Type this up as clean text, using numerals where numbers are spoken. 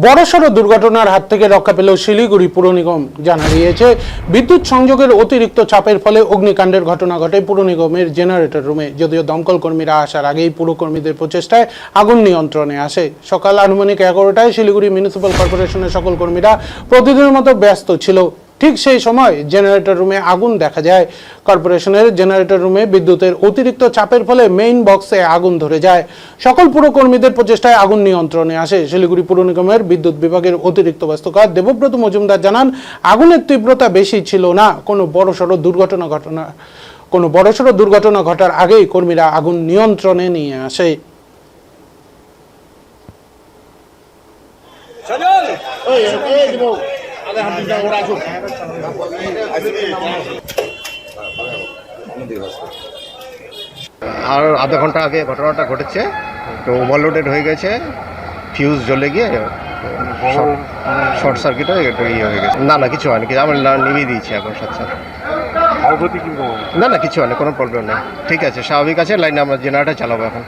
বড়সড় দুর্ঘটনার হাত থেকে রক্ষা পেল শিলিগুড়ি পুর নিগম। জানা গিয়েছে, বিদ্যুৎ সংযোগের অতিরিক্ত চাপের ফলে অগ্নিকাণ্ডের ঘটনা ঘটে পুর নিগমের জেনারেটর রুমে। যদিও দমকল কর্মীরা আসার আগেই পুরকর্মীদের প্রচেষ্টায় আগুন নিয়ন্ত্রণে আসে। সকাল আনুমানিক 11টায় শিলিগুড়ি মিউনিসিপ্যাল কর্পোরেশনের সকল কর্মীরা প্রতিদিনের মতো ব্যস্ত ছিল। ঠিক সেই সময় জেনারেটর রুমে আগুন দেখা যায়। কর্পোরেশনের জেনারেটর রুমে বিদ্যুতের অতিরিক্ত চাপের ফলে মেইন বক্সে আগুন ধরে যায়। সকল পুরকর্মীদের প্রচেষ্টায় আগুন নিয়ন্ত্রণে আসে। শিলিগুড়ি পুর নিগমের বিদ্যুৎ বিভাগের অতিরিক্ত ব্যস্তকার দেবব্রত মজুমদার জানান, আগুনের তীব্রতা বেশি ছিল না। কোনো বড়সড় দুর্ঘটনা ঘটার আগেই কর্মীরা আগুন নিয়ন্ত্রণে নিয়ে আসে। আর আধা ঘন্টা আগে ঘটনাটা ঘটেছে, তো ওভারলোডেড হয়ে গেছে, ফিউজ জ্বলে গিয়ে শর্ট সার্কিট হয়ে একটু ইয়ে হয়ে গেছে। না কিছু হয়নি, আমরা নিভিয়ে দিয়েছি এখন সাথে সাথে। না কিছু হয়নি, কোনো প্রবলেম নেই, ঠিক আছে, স্বাভাবিক আছে। লাইনে আমরা জেনারেটর চালাবো এখন।